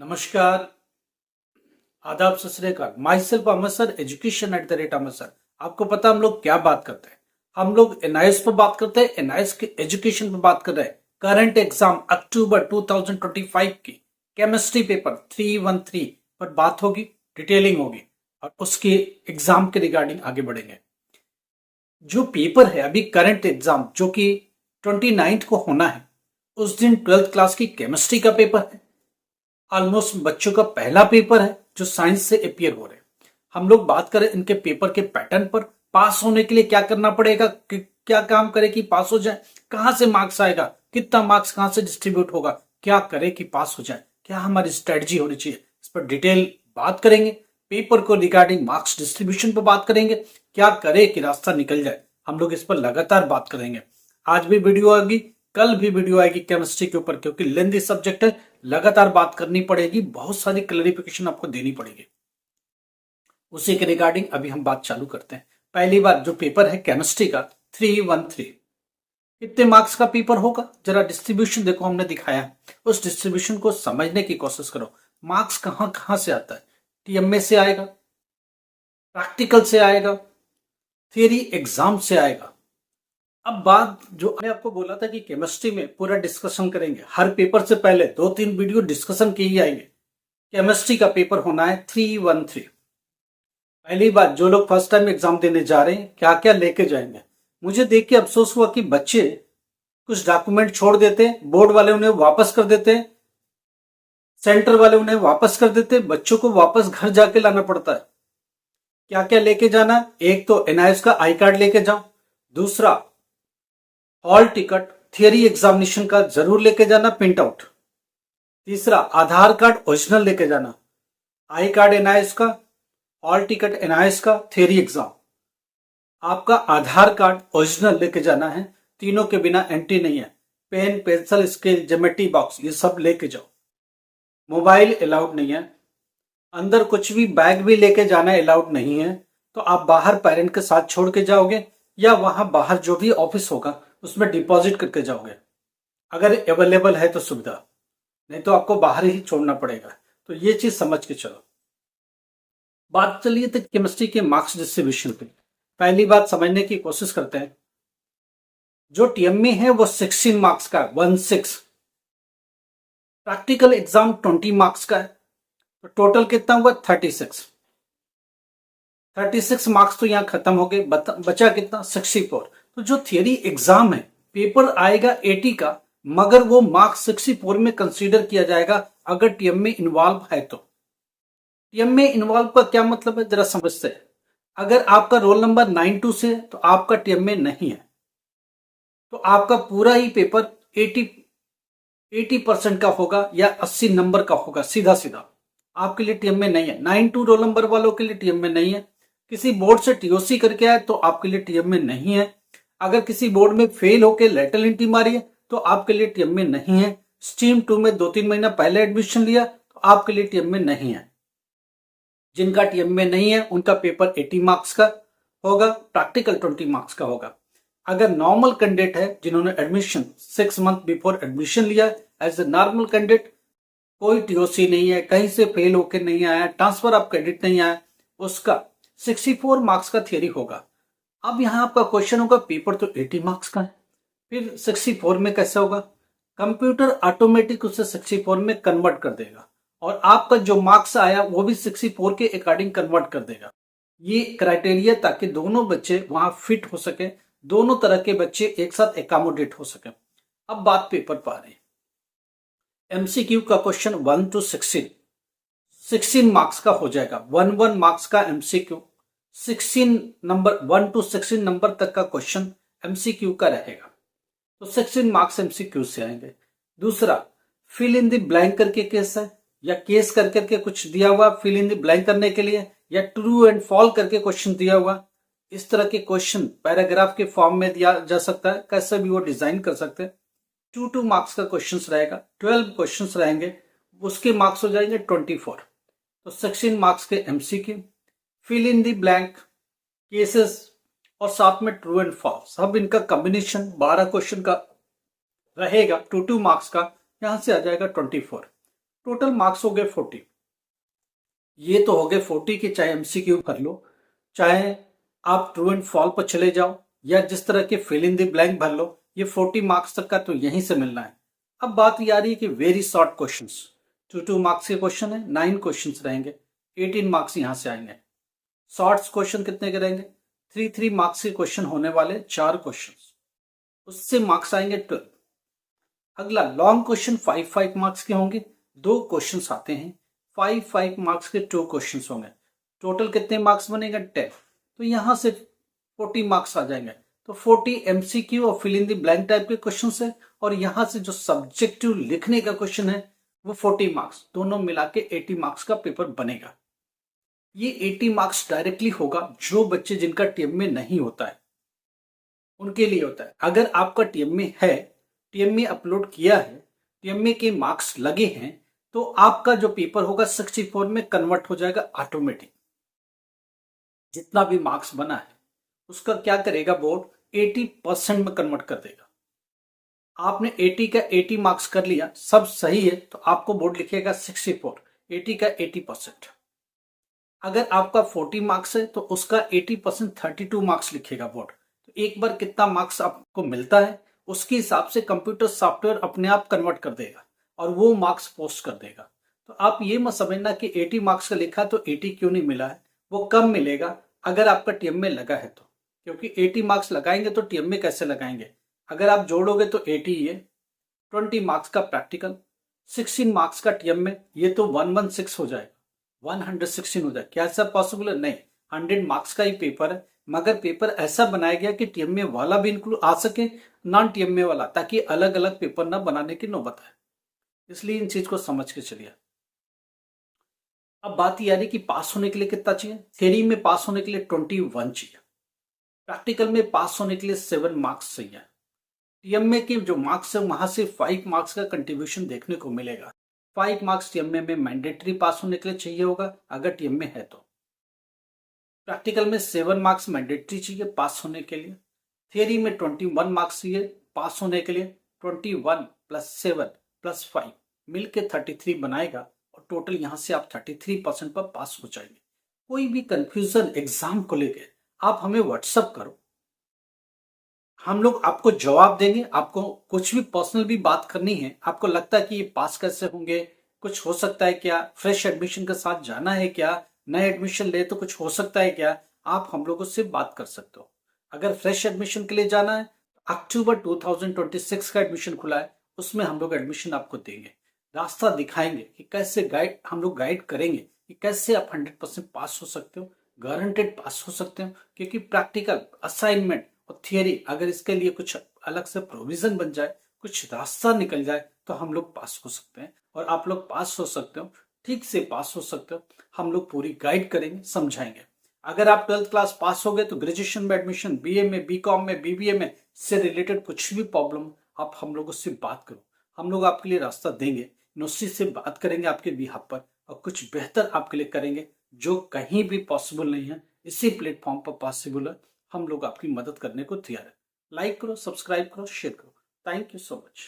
नमस्कार, आदाब, सत श्री अकाल। My self Amar sir, education at the rate Amar sir. आपको पता हम लोग क्या बात करते हैं? हम लोग एनआईएस पर बात करते हैं, एनआईएस के एजुकेशन पर बात कर रहे हैं। करंट एग्जाम अक्टूबर 2025 की केमिस्ट्री पेपर 313 पर बात होगी, डिटेलिंग होगी और उसके एग्जाम के रिगार्डिंग आगे बढ़ेंगे। जो पेपर है अभी करंट एग्जाम जो कि 29 को होना है, उस दिन 12th क्लास की केमिस्ट्री का पेपर है। ऑलमोस्ट बच्चों का पहला पेपर है जो साइंस से अपियर हो रहे हैं। हम लोग बात करें इनके पेपर के पैटर्न पर। पास होने के लिए क्या करना पड़ेगा, क्या काम करे कि पास हो जाए, कहां से मार्क्स आएगा, कितना मार्क्स कहां से डिस्ट्रीब्यूट होगा, क्या करे कि पास हो जाए, क्या हमारी स्ट्रेटजी होनी चाहिए, इस पर डिटेल बात करेंगे। पेपर को रिगार्डिंग मार्क्स डिस्ट्रीब्यूशन पर बात करेंगे, क्या करे कि रास्ता निकल जाए। हम लोग इस पर लगातार बात करेंगे। आज भी वीडियो आएगी, कल भी वीडियो आएगी केमिस्ट्री के ऊपर, क्योंकि लेंथी सब्जेक्ट है, लगातार बात करनी पड़ेगी, बहुत सारी क्लैरिफिकेशन आपको देनी पड़ेगी। उसी के रिगार्डिंग अभी हम बात चालू करते हैं। पहली बात, जो पेपर है केमिस्ट्री का 313, कितने मार्क्स का पेपर होगा, जरा डिस्ट्रीब्यूशन देखो, हमने दिखाया। उस डिस्ट्रीब्यूशन को समझने की कोशिश करो। मार्क्स कहां कहां से आता है? टीएमए से आएगा, प्रैक्टिकल से आएगा, थियरी एग्जाम से आएगा। अब बात जो मैंने आपको बोला था कि केमिस्ट्री में पूरा डिस्कशन करेंगे, हर पेपर से पहले 2-3 वीडियो डिस्कशन के ही आएंगे। केमिस्ट्री का पेपर होना है 313। पहली बात, जो लोग फर्स्ट टाइम एग्जाम देने जा रहे हैं क्या क्या लेके जाएंगे। मुझे देख के अफसोस हुआ कि बच्चे कुछ डॉक्यूमेंट छोड़ देते, बोर्ड वाले उन्हें वापस कर देते, सेंटर वाले उन्हें वापस कर देते, बच्चों को वापस घर जाके लाना पड़ता है। क्या क्या लेके जाना? एक तो एनआईएस का आई कार्ड लेके जाओ, दूसरा हॉल टिकट थियरी एग्जामिनेशन का जरूर लेके जाना, प्रिंट आउट, तीसरा आधार कार्ड ओरिजिनल लेके जाना, आई कार्ड एनआईएस का, हॉल टिकट एनआईएस का, थियरी एग्जाम। आपका आधार कार्ड ओरिजिनल लेके जाना है, तीनों के बिना एंट्री नहीं है। Pen, pencil, scale, geometry box ये सब लेके जाओ। मोबाइल अलाउड नहीं है, अंदर कुछ भी बैग भी लेके जाना अलाउड नहीं है। तो आप बाहर पेरेंट के साथ छोड़ के जाओगे या वहां बाहर जो भी ऑफिस होगा उसमें डिपॉजिट करके जाओगे, अगर अवेलेबल है तो सुविधा, नहीं तो आपको बाहर ही छोड़ना पड़ेगा। तो ये चीज समझ के चलो। बात चलिए तो केमिस्ट्री के मार्क्स डिस्ट्रीब्यूशन पे। पहली बात समझने की कोशिश करते हैं। जो टीएमए है वो 16 मार्क्स का, 16। प्रैक्टिकल एग्जाम 20 मार्क्स का है, तो टोटल कितना हुआ? 36 मार्क्स तो यहां खत्म हो गए, बचा कितना? 64। तो जो थियरी एग्जाम है, पेपर आएगा 80 का, मगर वो मार्क्स 64 में कंसीडर किया जाएगा अगर टीएमए इन्वॉल्व है तो। टीएमए इन्वॉल्व का क्या मतलब है, जरा समझते हैं। अगर आपका रोल नंबर 92 से तो आपका टीएमए नहीं है, तो आपका पूरा ही पेपर 80% का होगा या 80 नंबर का होगा, सीधा सीधा। आपके लिए टीएमए नहीं है। 92 रोल नंबर वालों के लिए टीएमए नहीं है। किसी बोर्ड से टीओसी करके आए तो आपके लिए टीएमए नहीं है। अगर किसी बोर्ड में फेल होकर लेटरल एंट्री मारी है तो आपके लिए टीएमए नहीं है। स्ट्रीम 2 में 2-3 महीना पहले एडमिशन लिया तो आपके लिए टीएमए नहीं है। जिनका टीएमए नहीं है उनका पेपर 80 मार्क्स का होगा, प्रैक्टिकल 20 मार्क्स का होगा। अगर नॉर्मल कैंडिडेट है जिन्होंने एडमिशन 6 मंथ बिफोर एडमिशन लिया एज ए नॉर्मल कैंडिडेट, कोई टीओसी नहीं है, कहीं से फेल होकर नहीं आया, ट्रांसफर ऑफ क्रेडिट नहीं आया, उसका 64 मार्क्स का थियरी होगा। अब यहां आपका क्वेश्चन होगा, पेपर तो 80 मार्क्स का है, फिर 64 में कैसे होगा? कंप्यूटर ऑटोमेटिक उसे 64 में कन्वर्ट कर देगा और आपका जो मार्क्स आया वो भी 64 के अकॉर्डिंग कन्वर्ट कर देगा। ये क्राइटेरिया ताकि दोनों बच्चे वहां फिट हो सके, दोनों तरह के बच्चे एक साथ एकोमोडेट हो सके। अब बात पेपर पर आ रही है। एमसीक्यू का क्वेश्चन 1 to 16 मार्क्स का हो जाएगा। 1 मार्क्स का एमसीक्यू, 16 नंबर, 1 to 16 नंबर तक का क्वेश्चन एमसीक्यू का रहेगा, तो 16 मार्क्स एमसीक्यू से आएंगे। दूसरा, फिल इन द ब्लैंक करके केस है, या केस करके कुछ दिया हुआ फिल इन द ब्लैंक करने के लिए, या ट्रू एंड फॉल करके क्वेश्चन दिया हुआ। इस तरह के क्वेश्चन पैराग्राफ के फॉर्म में दिया जा सकता है, कैसे भी वो डिजाइन कर सकते हैं। 2 मार्क्स का क्वेश्चन रहेगा, 12 क्वेश्चन रहेंगे, उसके मार्क्स हो जाएंगे 24। तो 16 मार्क्स के MCQ, fill in the blank, cases और साथ में ट्रू एंड फॉल्स, सब इनका कॉम्बिनेशन 12 क्वेश्चन का रहेगा। 2 मार्क्स का, यहां से आ जाएगा 24। टोटल मार्क्स हो गए 40। ये तो हो गए 40 के, चाहे एमसीक्यू भर लो, चाहे आप ट्रू एंड फॉल पर चले जाओ, या जिस तरह के फिल इन द ब्लैंक भर लो, ये 40 मार्क्स तक का तो यहीं से मिलना है। अब बात ये आ रही है कि वेरी शॉर्ट क्वेश्चंस, 2 मार्क्स के क्वेश्चन है, 9 क्वेश्चंस रहेंगे, 18 मार्क्स यहां से आएंगे। शॉर्ट्स क्वेश्चन कितने के रहेंगे? 3 मार्क्स के क्वेश्चन होने वाले, 4 क्वेश्चन, उससे मार्क्स आएंगे 12। अगला लॉन्ग क्वेश्चन 5 मार्क्स के होंगे, 2 क्वेश्चन आते हैं, 5 मार्क्स के 2 क्वेश्चन होंगे, टोटल कितने मार्क्स बनेगा? 10। तो यहां से 40 मार्क्स आ जाएंगे। तो 40 एमसीक्यू और fill in the blank type के क्वेश्चन है, और यहां से जो सब्जेक्टिव लिखने का क्वेश्चन है वो 40 मार्क्स, दोनों मिला के 80 मार्क्स का पेपर बनेगा। ये 80 मार्क्स डायरेक्टली होगा जो बच्चे जिनका टीएम में नहीं होता है उनके लिए होता है। अगर आपका टीएम में है, टीएम में अपलोड किया है, टीएम में के मार्क्स लगे हैं, तो आपका जो पेपर होगा 64 में कन्वर्ट हो जाएगा ऑटोमेटिक। जितना भी मार्क्स बना है उसका क्या करेगा बोर्ड? 80% में कन्वर्ट कर देगा। आपने 80 का 80 मार्क्स कर लिया, सब सही है, तो आपको बोर्ड लिखेगा 64, 80 का 80%। अगर आपका 40 मार्क्स है तो उसका 80% 32 मार्क्स लिखेगा बोर्ड। तो एक बार कितना मार्क्स आपको मिलता है उसके हिसाब से कंप्यूटर सॉफ्टवेयर अपने आप कन्वर्ट कर देगा और वो मार्क्स पोस्ट कर देगा। तो आप ये मत समझना कि 80 मार्क्स का लिखा तो 80 क्यों नहीं मिला है, वो कम मिलेगा अगर आपका टीएम में लगा है तो, क्योंकि 80 मार्क्स लगाएंगे तो टीएम में कैसे लगाएंगे? अगर आप जोड़ोगे तो 80 ही है, 20 मार्क्स का प्रैक्टिकल, 16 मार्क्स का टीएम में, ये तो 116 हो जाएगा, 116 हो जाए। क्या ऐसा पॉसिबल है? नहीं, 100 मार्क्स का ही पेपर है, मगर पेपर ऐसा बनाया गया कि टीएम में वाला भी इंक्लूड आ सके, नॉन टीएम में वाला, ताकि अलग अलग पेपर ना बनाने की नौबत है। इसलिए इन चीज को समझ के चलिए। अब बात यह आ रही कि पास होने के लिए कितना चाहिए? थ्योरी में पास होने के लिए 21 चाहिए, प्रैक्टिकल में पास होने के लिए 7 मार्क्स चाहिए। टीएम में के जो मार्क्स है वहां से 5 मार्क्स का कंट्रीब्यूशन देखने को मिलेगा। 5 मार्क्स टीएमए में मैंडेटरी पास होने के लिए चाहिए होगा अगर टीएमए है तो। प्रैक्टिकल में 7 मार्क्स मैंडेटरी चाहिए पास होने के लिए। थियरी में 21 मार्क्स चाहिए पास होने के लिए। 21 प्लस 7 प्लस 5 मिलके 33 बनाएगा, और टोटल यहां से आप 33% पर पास हो जाएंगे। कोई भी कंफ्यूजन एग्जाम को लेकर आप हमें व्हाट्सअप करो, हम लोग आपको जवाब देंगे। आपको कुछ भी पर्सनल भी बात करनी है, आपको लगता है कि ये पास कैसे होंगे, कुछ हो सकता है क्या, फ्रेश एडमिशन के साथ जाना है क्या, नए एडमिशन ले तो कुछ हो सकता है क्या, आप हम लोगों से बात कर सकते हो। अगर फ्रेश एडमिशन के लिए जाना है, अक्टूबर 2026 का एडमिशन खुला है, उसमें हम लोग एडमिशन आपको देंगे, रास्ता दिखाएंगे कि कैसे गाइड, हम लोग गाइड करेंगे कि कैसे आप 100% पास हो सकते हो, गारंटेड पास हो सकते हो। क्योंकि प्रैक्टिकल, असाइनमेंट और थियरी, अगर इसके लिए कुछ अलग से प्रोविजन बन जाए, कुछ रास्ता निकल जाए, तो हम लोग पास हो सकते हैं, और आप लोग पास हो सकते हो, ठीक से पास हो सकते हो। हम लोग पूरी गाइड करेंगे, समझाएंगे। अगर आप 12th क्लास पास हो गए तो ग्रेजुएशन में एडमिशन, बीए में, बीकॉम में, बीबीए में से रिलेटेड कुछ भी प्रॉब्लम, आप हम लोगों से बात करो, हम लोग आपके लिए रास्ता देंगे, यूनिवर्सिटी से बात करेंगे आपके बिहाफ पर, और कुछ बेहतर आपके लिए करेंगे जो कहीं भी पॉसिबल नहीं है, इसी प्लेटफॉर्म पर पॉसिबल है। हम लोग आपकी मदद करने को तैयार है। लाइक करो, सब्सक्राइब करो, शेयर करो। Thank you so much.